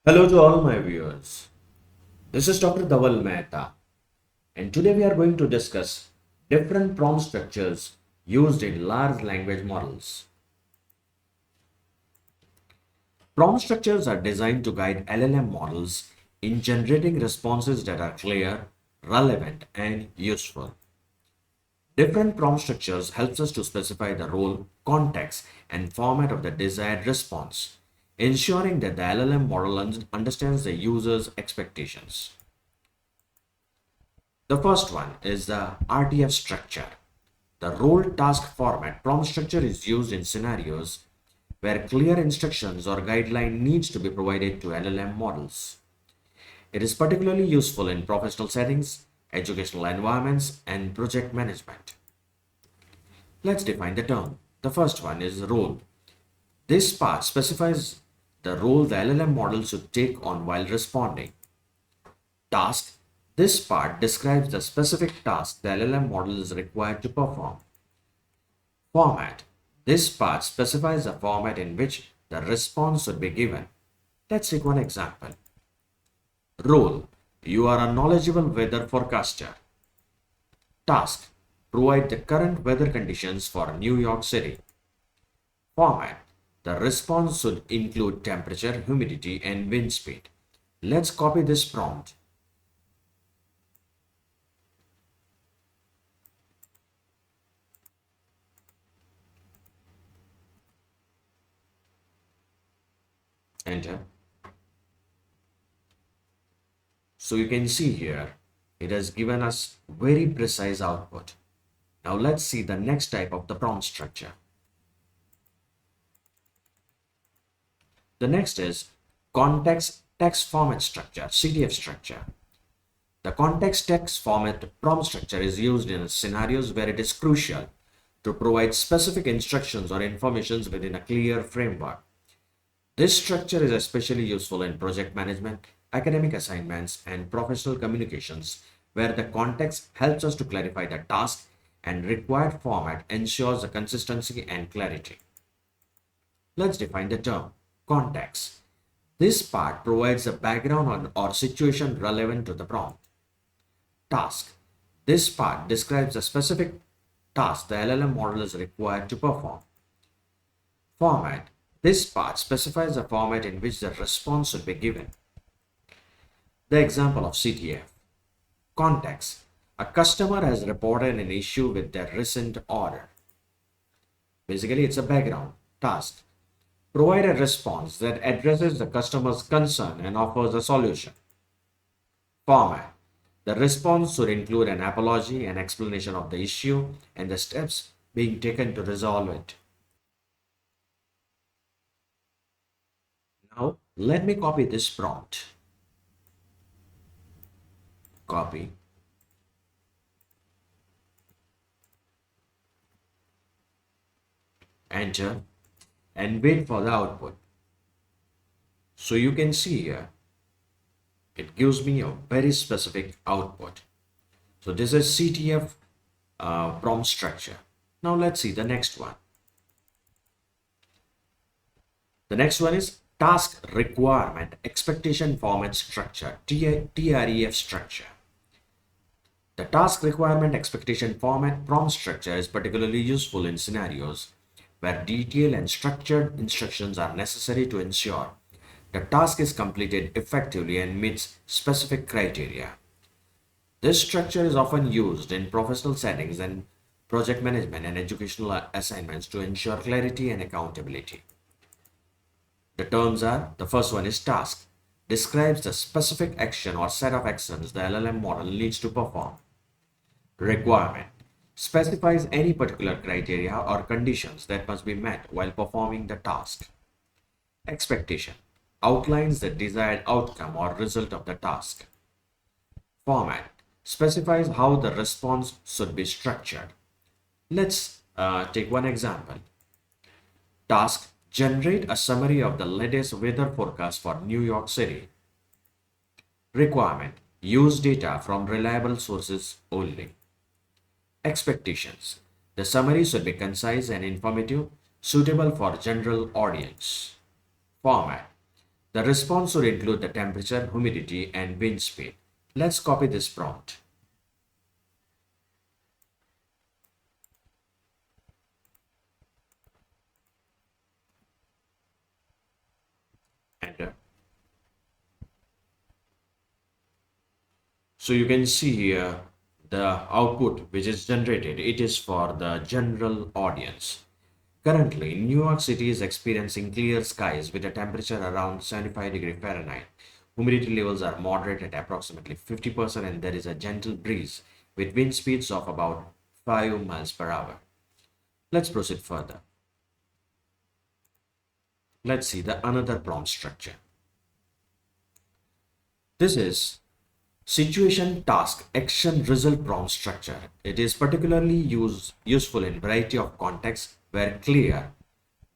Hello to all my viewers. This is Dr. Dhaval Maheta, and today we are going to discuss different prompt structures used in large language models. Prompt structures are designed to guide LLM models in generating responses that are clear, relevant, and useful. Different prompt structures helps us to specify the role, context, and format of the desired response, ensuring that the LLM model understands the user's expectations. The first one is the RTF structure. The role task format prompt structure is used in scenarios where clear instructions or guideline needs to be provided to LLM models. It is particularly useful in professional settings, educational environments, and project management. Let's define the term. The first one is role. This part specifies the role the LLM model should take on while responding. Task. This part describes the specific task the LLM model is required to perform. Format. This part specifies the format in which the response should be given. Let's take one example. Role. You are a knowledgeable weather forecaster. Task. Provide the current weather conditions for New York City. Format. The response should include temperature, humidity, and wind speed. Let's copy this prompt. Enter. So you can see here, it has given us very precise output. Now let's see the next type of the prompt structure. The next is context text format structure, CTF structure. The context text format prompt structure is used in scenarios where it is crucial to provide specific instructions or informations within a clear framework. This structure is especially useful in project management, academic assignments, and professional communications, where the context helps us to clarify the task and required format ensures the consistency and clarity. Let's define the term context. This part provides a background or situation relevant to the prompt. Task. This part describes the specific task the LLM model is required to perform. Format. This part specifies the format in which the response should be given. The example of CTF. Context. A customer has reported an issue with their recent order. Basically, it's a background. Task. Provide a response that addresses the customer's concern and offers a solution. Format. The response should include an apology, an explanation of the issue, and the steps being taken to resolve it. Now, let me copy this prompt. Copy. Enter. And wait for the output. So you can see here, it gives me a very specific output. So this is CTF prompt structure. Now let's see the next one. The next one is task requirement expectation format structure, TREF structure. The task requirement expectation format prompt structure is particularly useful in scenarios where detailed and structured instructions are necessary to ensure the task is completed effectively and meets specific criteria. This structure is often used in professional settings and project management and educational assignments to ensure clarity and accountability. The terms are, the first one is task, describes the specific action or set of actions the LLM model needs to perform. Requirement, specifies any particular criteria or conditions that must be met while performing the task. Expectation, outlines the desired outcome or result of the task. Format, specifies how the response should be structured. Let's take one example. Task, generate a summary of the latest weather forecast for New York City. Requirement, use data from reliable sources only. Expectations, the summary should be concise and informative, suitable for general audience. Format, The response should include the temperature, humidity, and wind speed. Let's copy this prompt. Enter. So you can see here the output which is generated. It is for the general audience. Currently, New York City is experiencing clear skies with a temperature around 75 degrees Fahrenheit. Humidity levels are moderate at approximately 50% and there is a gentle breeze with wind speeds of about 5 miles per hour. Let's proceed further. Let's see the another prompt structure. This is situation, task, action, result prompt structure. It is particularly useful in variety of contexts where clear,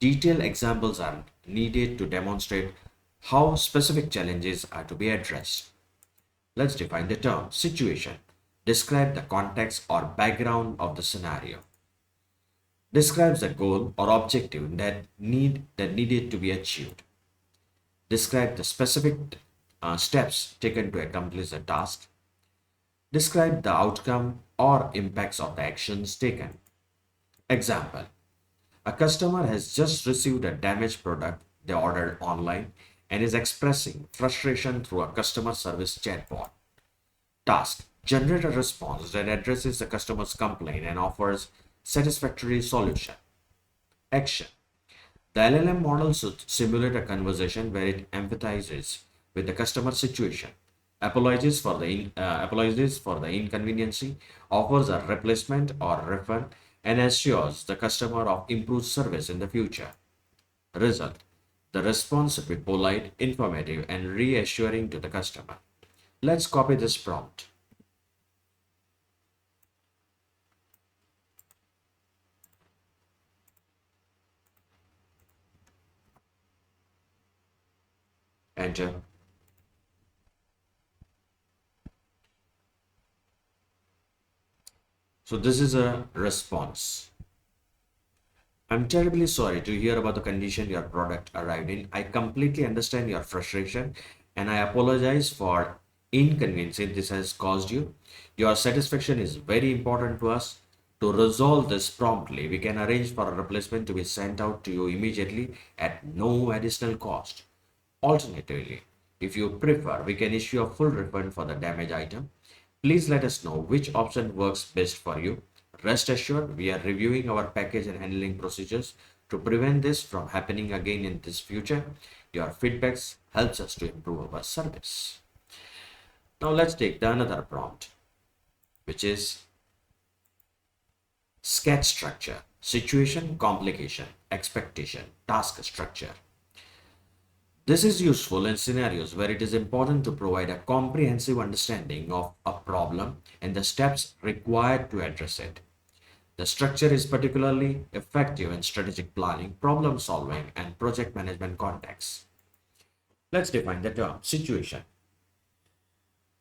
detailed examples are needed to demonstrate how specific challenges are to be addressed. Let's define the term situation. Describe the context or background of the scenario. Describes the goal or objective that needed to be achieved. Describe the specific steps taken to accomplish the task. Describe the outcome or impacts of the actions taken. Example: a customer has just received a damaged product they ordered online and is expressing frustration through a customer service chatbot. Task: generate a response that addresses the customer's complaint and offers satisfactory solution. Action: the LLM model should simulate a conversation where it empathizes with the customer situation, apologizes for the inconvenience, offers a replacement or refund, and assures the customer of improved service in the future. Result: the response should be polite, informative, and reassuring to the customer. Let's copy this prompt. Enter. So this is a response. I'm terribly sorry to hear about the condition your product arrived in. I completely understand your frustration and I apologize for inconvenience this has caused you. Your satisfaction is very important to us. To resolve this promptly, we can arrange for a replacement to be sent out to you immediately at no additional cost. Alternatively, if you prefer, we can issue a full refund for the damaged item. Please let us know which option works best for you. Rest assured, we are reviewing our package and handling procedures to prevent this from happening again in this future. Your feedbacks helps us to improve our service. Now let's take the another prompt, which is sketch structure, situation, complication, expectation, task structure. This is useful in scenarios where it is important to provide a comprehensive understanding of a problem and the steps required to address it. The structure is particularly effective in strategic planning, problem solving, and project management contexts. Let's define the term situation.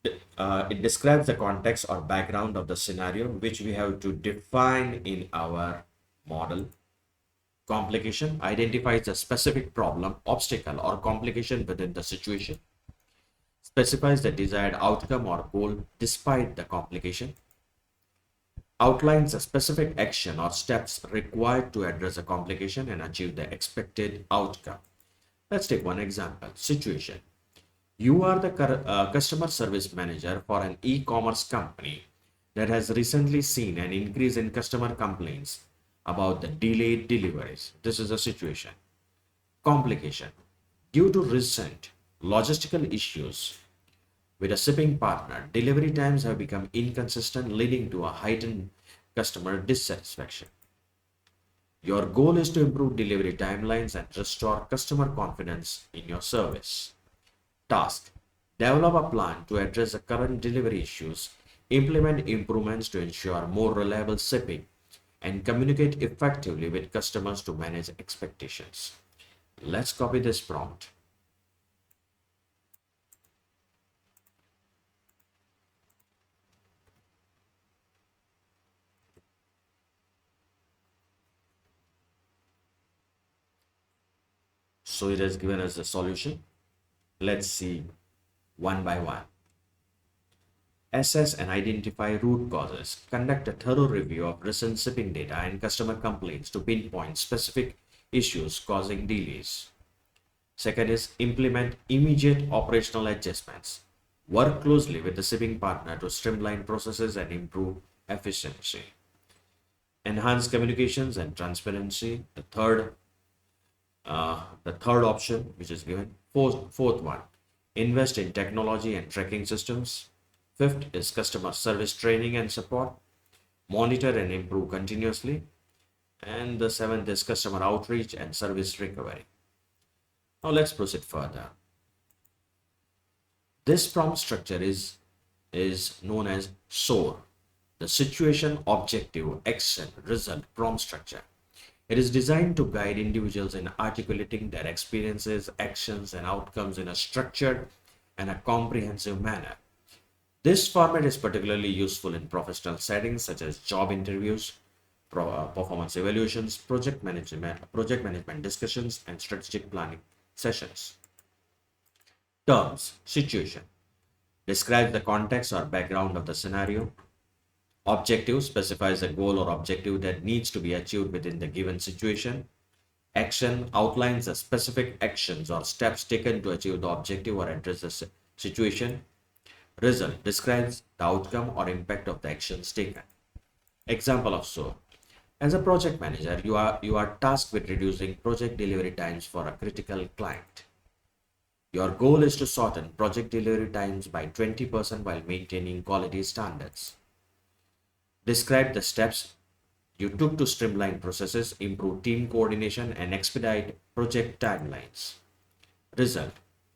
It describes the context or background of the scenario which we have to define in our model. Complication identifies the specific problem, obstacle, or complication within the situation. Specifies the desired outcome or goal despite the complication. Outlines a specific action or steps required to address a complication and achieve the expected outcome. Let's take one example. Situation: you are the customer service manager for an e-commerce company that has recently seen an increase in customer complaints about the delayed deliveries. This is a situation. Complication: due to recent logistical issues with a shipping partner, delivery times have become inconsistent, leading to a heightened customer dissatisfaction. Your goal is to improve delivery timelines and restore customer confidence in your service. Task: develop a plan to address the current delivery issues, implement improvements to ensure more reliable shipping, and communicate effectively with customers to manage expectations. Let's copy this prompt. So it has given us the solution. Let's see one by one. Assess and identify root causes. Conduct a thorough review of recent shipping data and customer complaints to pinpoint specific issues causing delays. Second is implement immediate operational adjustments. Work closely with the shipping partner to streamline processes and improve efficiency. Enhance communications and transparency. The third option which is given. Fourth one, invest in technology and tracking systems. Fifth is customer service training and support. Monitor and improve continuously. And the seventh is customer outreach and service recovery. Now let's proceed further. This prompt structure is known as SOAR, the situation, objective, action, result prompt structure. It is designed to guide individuals in articulating their experiences, actions, and outcomes in a structured and a comprehensive manner. This format is particularly useful in professional settings such as job interviews, performance evaluations, project management discussions, and strategic planning sessions. Terms, situation describes the context or background of the scenario. Objective specifies a goal or objective that needs to be achieved within the given situation. Action outlines the specific actions or steps taken to achieve the objective or address the situation. Result describes the outcome or impact of the actions taken. Example of SOAR. As a project manager, you are tasked with reducing project delivery times for a critical client. Your goal is to shorten project delivery times by 20% while maintaining quality standards. Describe the steps you took to streamline processes, improve team coordination, and expedite project timelines. Result.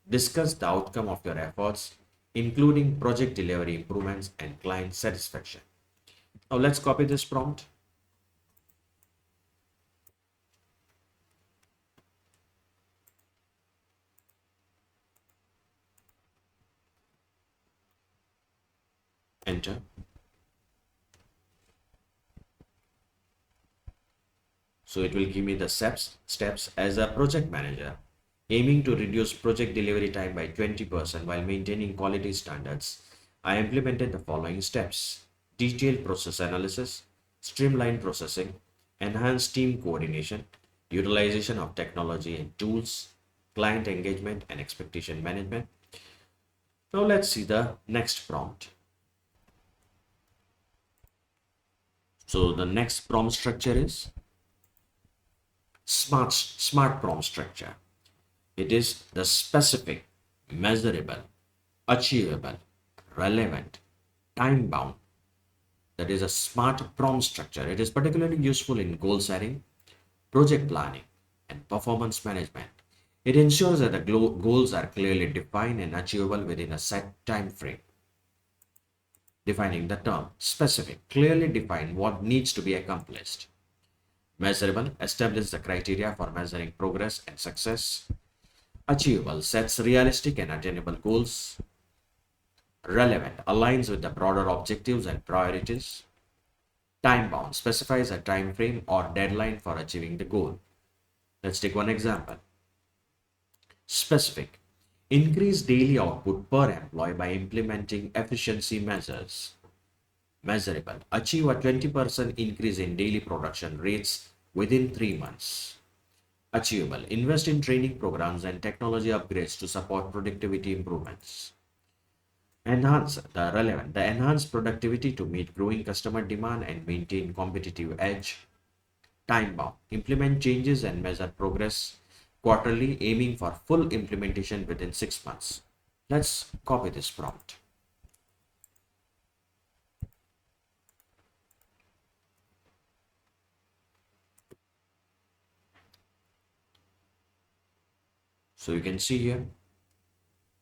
Discuss the outcome of your efforts, including project delivery improvements and client satisfaction. Now let's copy this prompt. Enter. So it will give me the steps as a project manager, aiming to reduce project delivery time by 20% while maintaining quality standards. I implemented the following steps: detailed process analysis, streamlined processing, enhanced team coordination, utilization of technology and tools, client engagement and expectation management. Now let's see the next prompt. So the next prompt structure is smart prompt structure. It is the specific, measurable, achievable, relevant, time bound. That is a smart prompt structure. It is particularly useful in goal setting, project planning, and performance management. It ensures that the goals are clearly defined and achievable within a set time frame. Defining the term specific, clearly define what needs to be accomplished. Measurable, establish the criteria for measuring progress and success. Achievable, sets realistic and attainable goals. Relevant, aligns with the broader objectives and priorities. Time bound, specifies a time frame or deadline for achieving the goal. Let's take one example. Specific, increase daily output per employee by implementing efficiency measures. Measurable, achieve a 20% increase in daily production rates within 3 months. Achievable, invest in training programs and technology upgrades to support productivity improvements. Enhance the relevant, the enhance productivity to meet growing customer demand and maintain competitive edge. Time bound, implement changes and measure progress quarterly, aiming for full implementation within 6 months. Let's copy this prompt. So you can see here,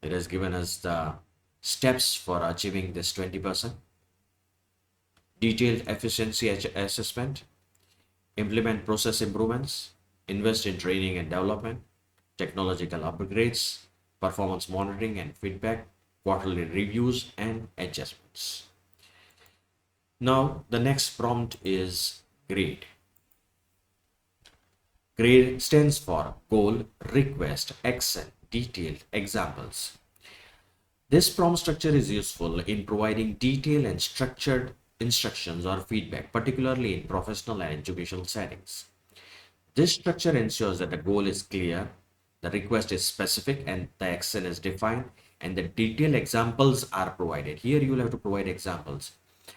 it has given us the steps for achieving this 20%. Detailed efficiency assessment, implement process improvements, invest in training and development, technological upgrades, performance monitoring and feedback, quarterly reviews and adjustments. Now the next prompt is grade. Grade stands for goal, request, action, detailed examples. This prompt structure is useful in providing detailed and structured instructions or feedback, particularly in professional and educational settings. This structure ensures that the goal is clear, the request is specific, and the action is defined, and the detailed examples are provided. Here you will have to provide examples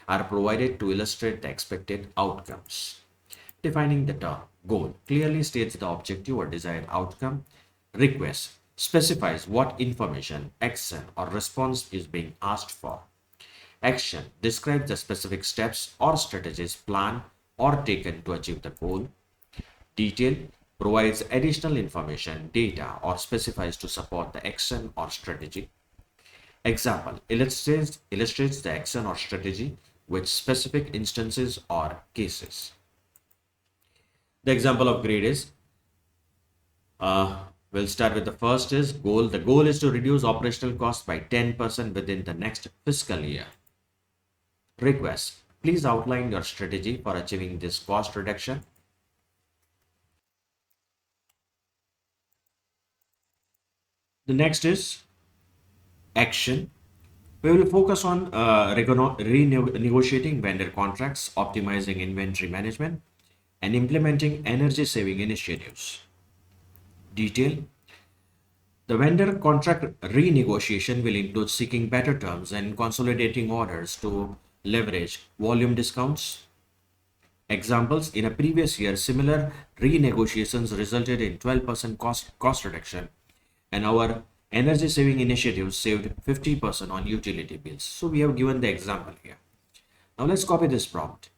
are provided to illustrate the expected outcomes. Defining the term goal clearly states the objective or desired outcome. Request specifies what information, action, or response is being asked for. Action describes the specific steps or strategies planned or taken to achieve the goal. Detail provides additional information, data, or specifies to support the action or strategy. Example illustrates the action or strategy with specific instances or cases. The example of grade is, we'll start with the first is goal. The goal is to reduce operational costs by 10% within the next fiscal year. Request, please outline your strategy for achieving this cost reduction. The next is action. We will focus on renegotiating vendor contracts, optimizing inventory management, and implementing energy saving initiatives. Detail. The vendor contract renegotiation will include seeking better terms and consolidating orders to leverage volume discounts. Examples, in a previous year, similar renegotiations resulted in 12% cost reduction, and our energy saving initiatives saved 50% on utility bills. So we have given the example here. Now let's copy this prompt.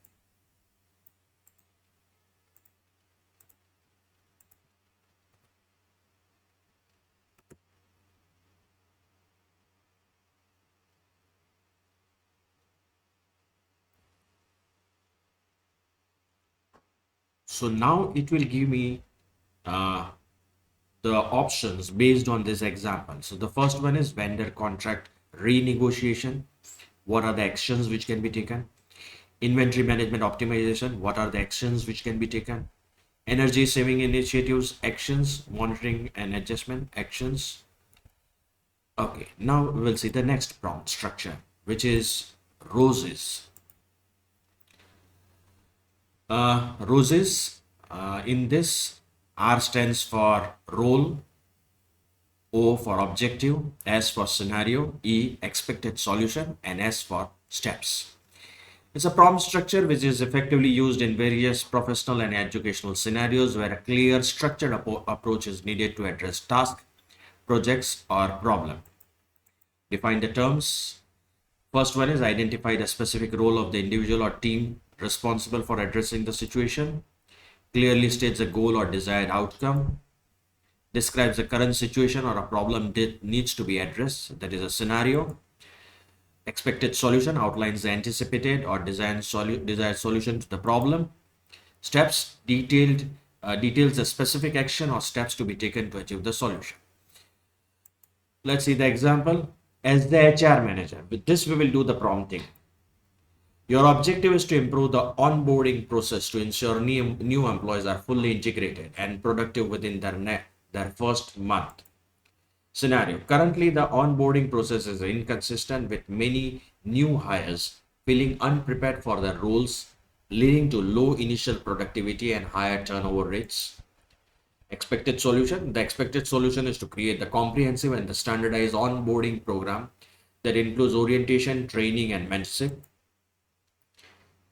So now it will give me uh, the options based on this example. So the first one is vendor contract renegotiation. What are the actions which can be taken? Inventory management optimization. What are the actions which can be taken? Energy saving initiatives, actions. Monitoring and adjustment, actions. Okay, now we'll see the next prompt structure, which is roses. Roses, in this, R stands for role, O for objective, S for scenario, E expected solution, and S for steps. It's a prompt structure which is effectively used in various professional and educational scenarios where a clear structured approach is needed to address task, projects, or problem. Define the terms. First one is identify the specific role of the individual or team responsible for addressing the situation. Clearly states a goal or desired outcome. Describes the current situation or a problem that needs to be addressed. That is a scenario. Expected solution outlines the anticipated or desired solution to the problem. Steps details the specific action or steps to be taken to achieve the solution. Let's see the example. As the HR manager, with this we will do the prompting. Your objective is to improve the onboarding process to ensure new employees are fully integrated and productive within their first month. Scenario. Currently, the onboarding process is inconsistent with many new hires feeling unprepared for their roles, leading to low initial productivity and higher turnover rates. Expected solution. The expected solution is to create the comprehensive and the standardized onboarding program that includes orientation, training, and mentorship.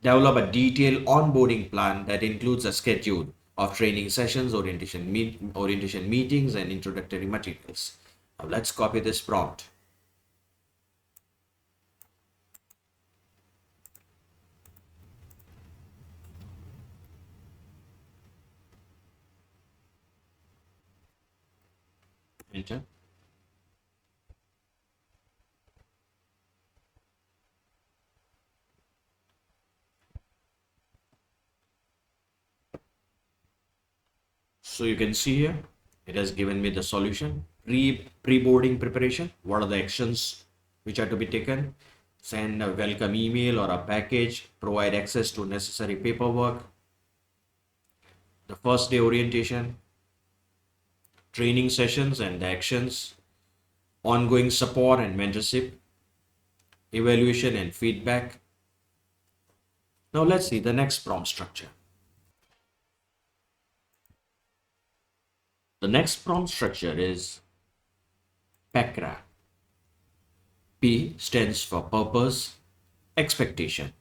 Develop a detailed onboarding plan that includes a schedule of training sessions, orientation meetings, and introductory materials. Now let's copy this prompt. Enter. So you can see here, it has given me the solution. Pre-boarding preparation. What are the actions which are to be taken? Send a welcome email or a package. Provide access to necessary paperwork. The first day orientation. training sessions and the actions, ongoing support and mentorship, evaluation and feedback. Now let's see the next prompt structure. The next prompt structure is PACRA. P stands for purpose, expectation.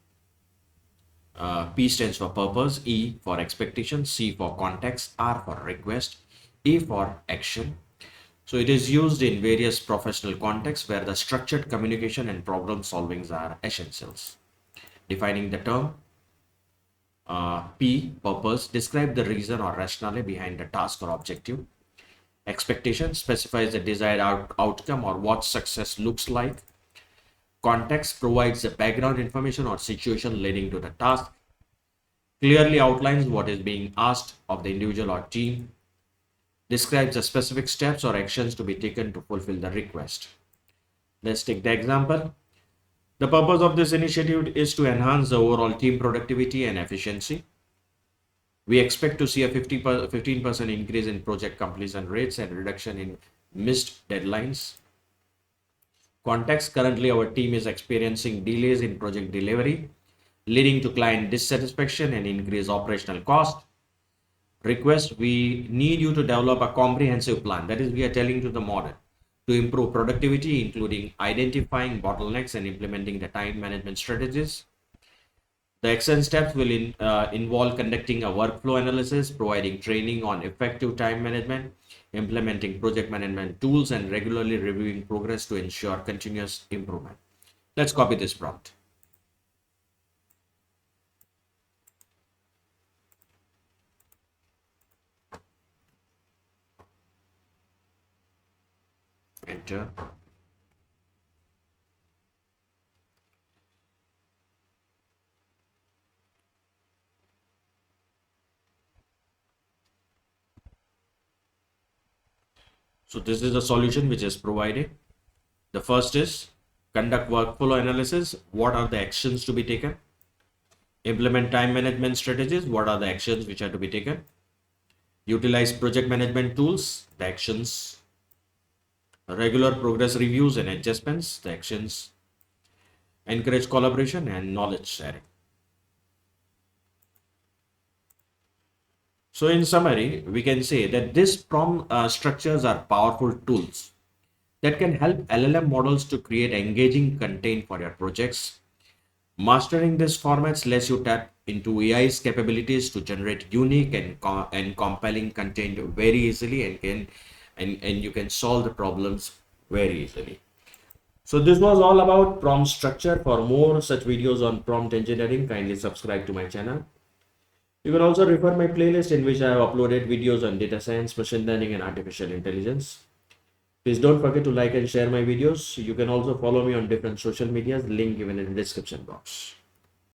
P stands for purpose, E for expectation, C for context, R for request, A for action. So it is used in various professional contexts where the structured communication and problem solvings are essentials. Defining the term, P, purpose, describe the reason or rationale behind the task or objective. Expectation specifies the desired outcome or what success looks like. Context provides the background information or situation leading to the task. Clearly outlines what is being asked of the individual or team. Describes the specific steps or actions to be taken to fulfill the request. Let's take the example. The purpose of this initiative is to enhance the overall team productivity and efficiency. We expect to see a 15% increase in project completion rates and reduction in missed deadlines. Context, currently our team is experiencing delays in project delivery, leading to client dissatisfaction and increased operational cost. Request, we need you to develop a comprehensive plan. That is, we are telling to the model to improve productivity, including identifying bottlenecks and implementing the time management strategies. The action steps will involve conducting a workflow analysis, providing training on effective time management, implementing project management tools, and regularly reviewing progress to ensure continuous improvement. Let's copy this prompt. Enter. So this is the solution which is provided. The first is conduct workflow analysis. What are the actions to be taken? Implement time management strategies. What are the actions which are to be taken? Utilize project management tools. The actions. Regular progress reviews and adjustments. The actions. Encourage collaboration and knowledge sharing. So in summary, we can say that these prompt structures are powerful tools that can help LLM models to create engaging content for your projects. Mastering these formats lets you tap into AI's capabilities to generate unique and compelling content very easily and you can solve the problems very easily. So this was all about prompt structure. For more such videos on prompt engineering, kindly subscribe to my channel. You can also refer my playlist in which I have uploaded videos on data science, machine learning, and artificial intelligence. Please don't forget to like and share my videos. You can also follow me on different social medias, link given in the description box.